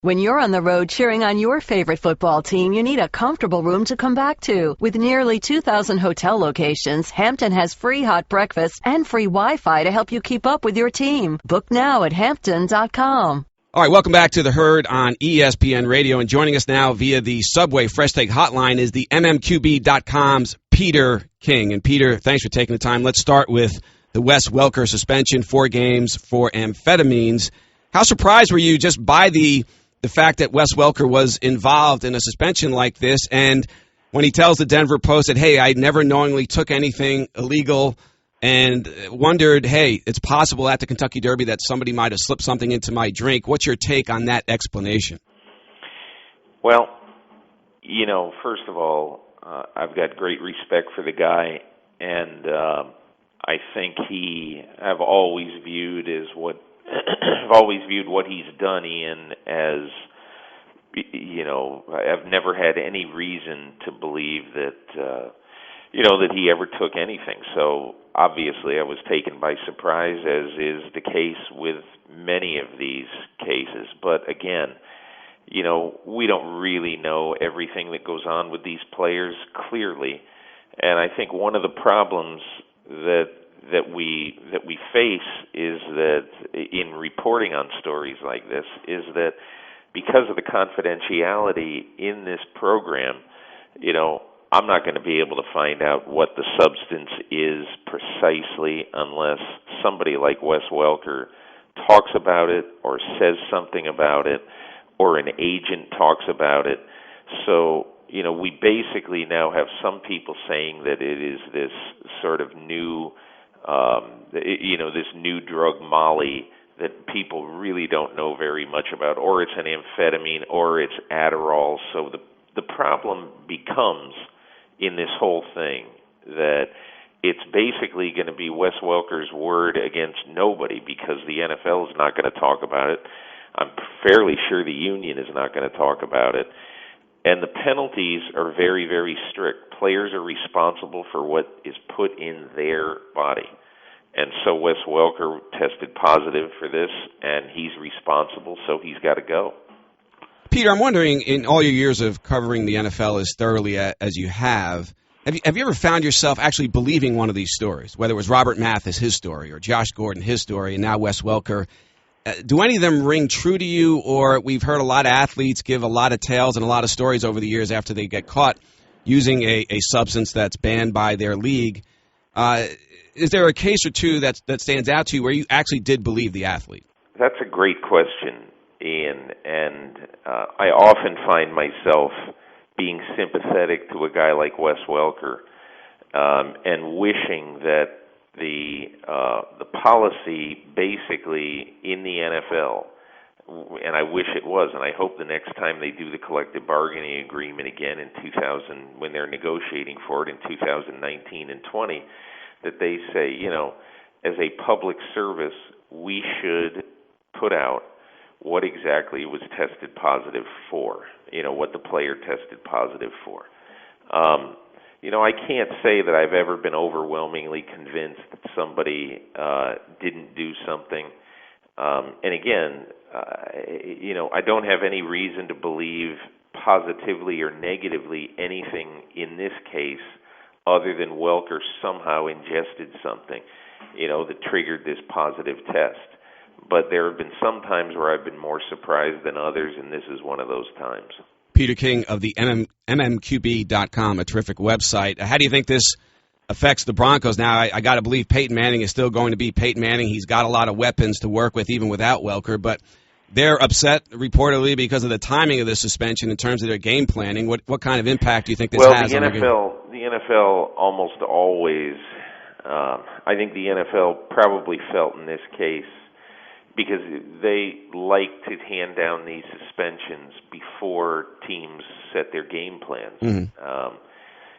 When you're on the road cheering on your favorite football team, you need a comfortable room to come back to. With nearly 2,000 hotel locations, Hampton has free hot breakfast and free Wi-Fi to help you keep up with your team. Book now at Hampton.com. All right, welcome back to The Herd on ESPN Radio. And joining us now via the Subway Fresh Take Hotline is the MMQB.com's Peter King. And Peter, thanks for taking the time. Let's start with the Wes Welker suspension, 4 games for amphetamines. How surprised were you just by the fact that Wes Welker was involved in a suspension like this, and when he tells the Denver Post that, hey, I never knowingly took anything illegal and wondered, hey, it's possible at the Kentucky Derby that somebody might have slipped something into my drink. What's your take on that explanation? Well, first of all, I've got great respect for the guy, and I think I've always viewed what he's done, Ian, as, I've never had any reason to believe that, that he ever took anything. So obviously I was taken by surprise, as is the case with many of these cases. But again, we don't really know everything that goes on with these players clearly. And I think one of the problems that we face is that in reporting on stories like this is that because of the confidentiality in this program, I'm not going to be able to find out what the substance is precisely unless somebody like Wes Welker talks about it or says something about it or an agent talks about it. So, we basically now have some people saying that it is this sort of new this new drug Molly that people really don't know very much about, or it's an amphetamine, or it's Adderall. So the problem becomes in this whole thing that it's basically going to be Wes Welker's word against nobody because the NFL is not going to talk about it. I'm fairly sure the union is not going to talk about it. And the penalties are very, very strict. Players are responsible for what is put in their body. And so Wes Welker tested positive for this, and he's responsible, so he's got to go. Peter, I'm wondering, in all your years of covering the NFL as thoroughly as you have you ever found yourself actually believing one of these stories, whether it was Robert Mathis, his story, or Josh Gordon, his story, and now Wes Welker? Do any of them ring true to you, or we've heard a lot of athletes give a lot of tales and a lot of stories over the years after they get caught using a substance that's banned by their league? Is there a case or two that stands out to you where you actually did believe the athlete? That's a great question, Ian, and I often find myself being sympathetic to a guy like Wes Welker and wishing that the policy basically in the NFL, and I wish it was, and I hope the next time they do the collective bargaining agreement again in 2000, when they're negotiating for it in 2019 and 20, that they say, as a public service, we should put out what exactly was tested positive for, what the player tested positive for. I can't say that I've ever been overwhelmingly convinced that somebody didn't do something. And again, I don't have any reason to believe positively or negatively anything in this case other than Welker somehow ingested something, that triggered this positive test. But there have been some times where I've been more surprised than others, and this is one of those times. Peter King of the MMQB.com, a terrific website. How do you think this affects the Broncos? Now, I got to believe Peyton Manning is still going to be Peyton Manning. He's got a lot of weapons to work with, even without Welker. But they're upset, reportedly, because of the timing of the suspension in terms of their game planning. What kind of impact do you think this has on the game? The NFL almost always, I think the NFL probably felt in this case, because they like to hand down these suspensions before teams set their game plans. Mm-hmm.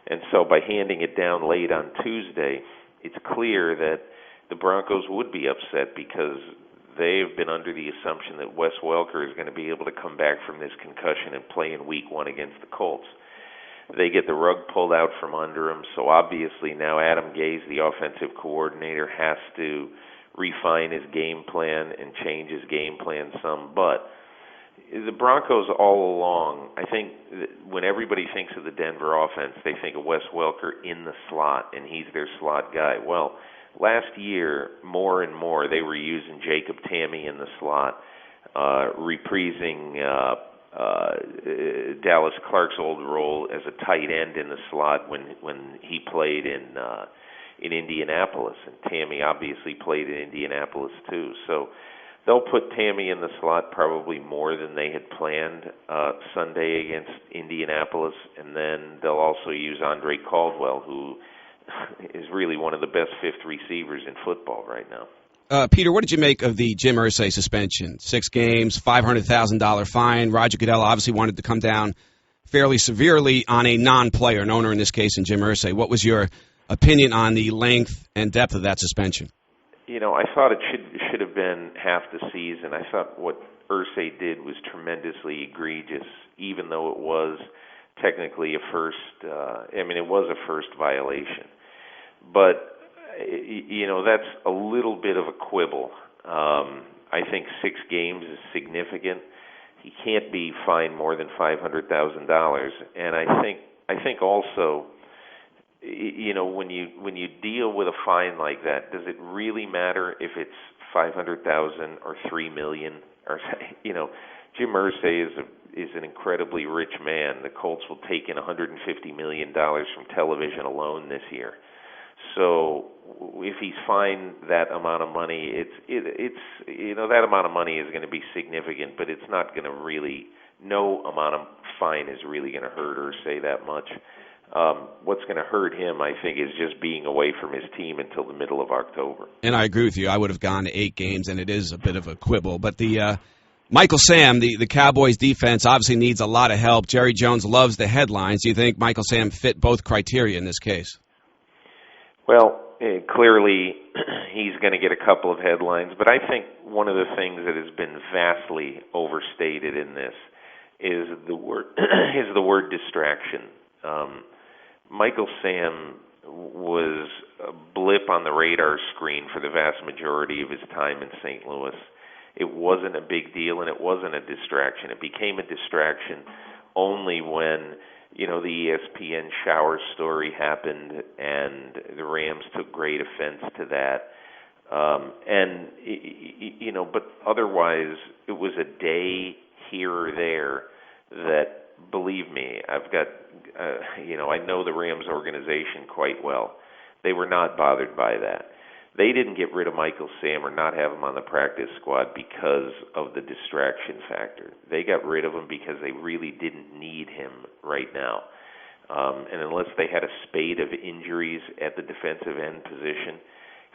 And so by handing it down late on Tuesday, it's clear that the Broncos would be upset because they've been under the assumption that Wes Welker is going to be able to come back from this concussion and play in Week 1 against the Colts. They get the rug pulled out from under him, so obviously now Adam Gase, the offensive coordinator, has to refine his game plan and change his game plan some. But the Broncos all along, I think when everybody thinks of the Denver offense, they think of Wes Welker in the slot, and he's their slot guy. Well, last year, more and more, they were using Jacob Tamme in the slot, reprising Dallas Clark's old role as a tight end in the slot when he played in Indianapolis, and Tamme obviously played in Indianapolis too. So they'll put Tamme in the slot probably more than they had planned Sunday against Indianapolis, and then they'll also use Andre Caldwell, who is really one of the best fifth receivers in football right now. Peter, what did you make of the Jim Irsay suspension? 6 games, $500,000 fine. Roger Goodell obviously wanted to come down fairly severely on a non-player, an owner in this case, in Jim Irsay. What was your opinion on the length and depth of that suspension? I thought it should have been half the season. I thought what Irsay did was tremendously egregious, even though it was technically a first. It was a first violation, but that's a little bit of a quibble. I think 6 games is significant. He can't be fined more than $500,000, and I think also, when you deal with a fine like that, does it really matter if it's $500,000 or $3 million? Or Jim Irsay is an incredibly rich man. The Colts will take in $150 million from television alone this year. So if he's fined that amount of money, that amount of money is going to be significant, but it's not going to really. No amount of fine is really going to hurt Irsay that much. What's going to hurt him, I think, is just being away from his team until the middle of October. And I agree with you. I would have gone to 8 games, and it is a bit of a quibble. But the Michael Sam, the Cowboys defense, obviously needs a lot of help. Jerry Jones loves the headlines. Do you think Michael Sam fit both criteria in this case? Well, clearly he's going to get a couple of headlines. But I think one of the things that has been vastly overstated in this is the word distraction. Michael Sam was a blip on the radar screen for the vast majority of his time in St. Louis. It wasn't a big deal, and it wasn't a distraction. It became a distraction only when, the ESPN shower story happened, and the Rams took great offense to that. But otherwise, it was a day here or there that, believe me, I've got, I know the Rams organization quite well. They were not bothered by that. They didn't get rid of Michael Sam or not have him on the practice squad because of the distraction factor. They got rid of him because they really didn't need him right now. And unless they had a spate of injuries at the defensive end position,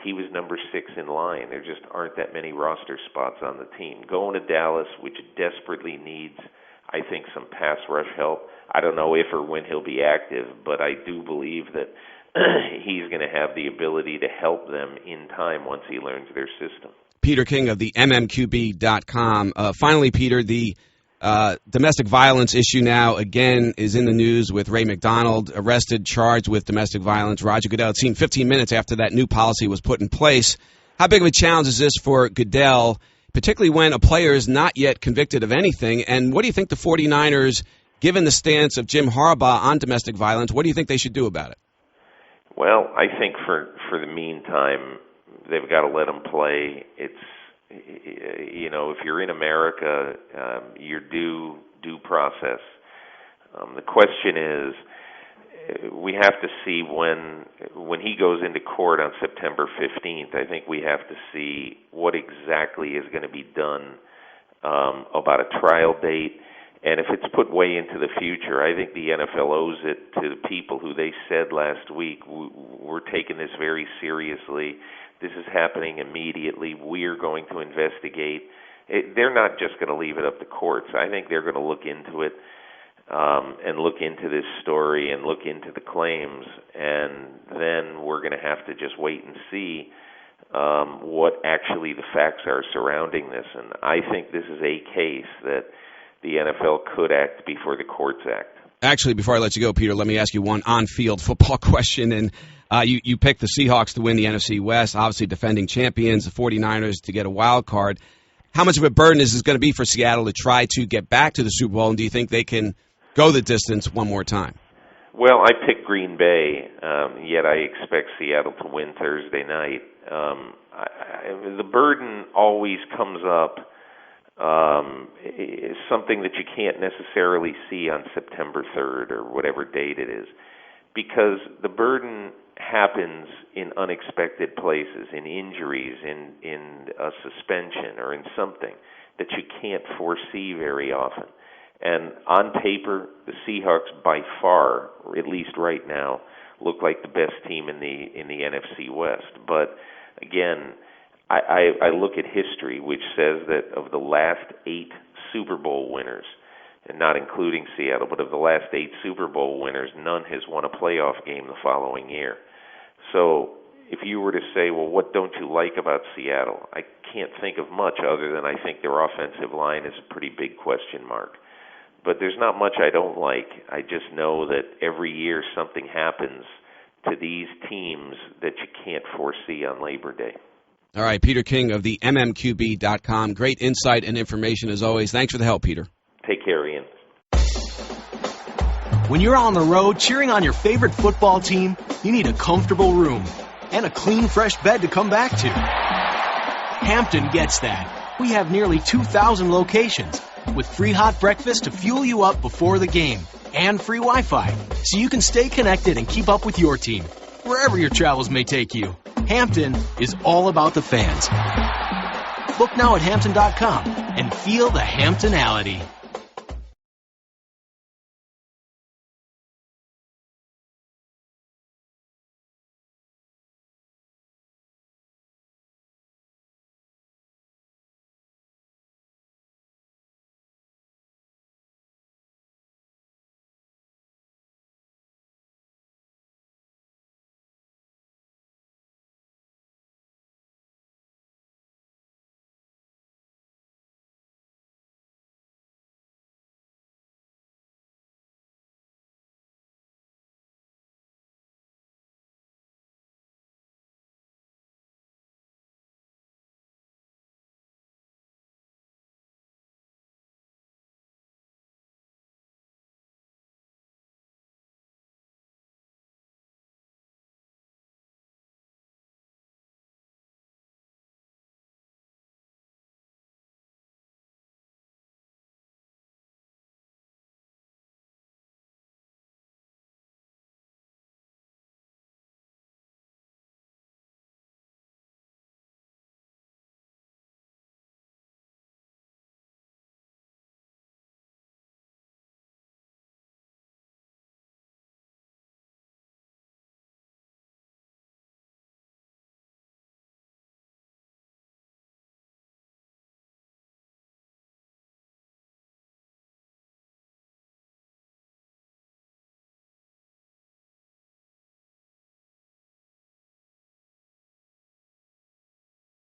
he was number 6 in line. There just aren't that many roster spots on the team. Going to Dallas, which desperately needs, I think, some pass rush help. I don't know if or when he'll be active, but I do believe that he's going to have the ability to help them in time once he learns their system. Peter King of the MMQB.com. Finally, Peter, the domestic violence issue now again is in the news with Ray McDonald arrested, charged with domestic violence. Roger Goodell, it seemed 15 minutes after that new policy was put in place. How big of a challenge is this for Goodell, particularly when a player is not yet convicted of anything? And what do you think the 49ers, given the stance of Jim Harbaugh on domestic violence, what do you think they should do about it? Well, I think for the meantime, they've got to let him play. It's, if you're in America, you're due process. The question is, we have to see when he goes into court on September 15th, I think we have to see what exactly is going to be done about a trial date. And if it's put way into the future, I think the NFL owes it to the people who they said last week, we're taking this very seriously. This is happening immediately. We're going to investigate. They're not just going to leave it up to courts. I think they're going to look into it and look into this story and look into the claims. And then we're going to have to just wait and see what actually the facts are surrounding this. And I think this is a case that the NFL could act before the courts act. Actually, before I let you go, Peter, let me ask you one on-field football question. And you picked the Seahawks to win the NFC West, obviously defending champions, the 49ers to get a wild card. how much of a burden is this going to be for Seattle to try to get back to the Super Bowl, and do you think they can go the distance one more time? Well, I picked Green Bay, yet I expect Seattle to win Thursday night. The burden always comes up, is something that you can't necessarily see on September 3rd or whatever date it is, because the burden happens in unexpected places, in injuries, in a suspension, or in something that you can't foresee very often. And on paper, the Seahawks by far, or at least right now, look like the best team in the NFC West. But again, I look at history, which says that of the last 8 Super Bowl winners, and not including Seattle, but of the last 8 Super Bowl winners, none has won a playoff game the following year. So if you were to say, well, what don't you like about Seattle? I can't think of much other than I think their offensive line is a pretty big question mark. But there's not much I don't like. I just know that every year something happens to these teams that you can't foresee on Labor Day. All right, Peter King of the MMQB.com. Great insight and information as always. Thanks for the help, Peter. Take care, Ian. When you're on the road cheering on your favorite football team, you need a comfortable room and a clean, fresh bed to come back to. Hampton gets that. We have nearly 2,000 locations with free hot breakfast to fuel you up before the game and free Wi-Fi so you can stay connected and keep up with your team wherever your travels may take you. Hampton is all about the fans. Book now at Hampton.com and feel the Hamptonality.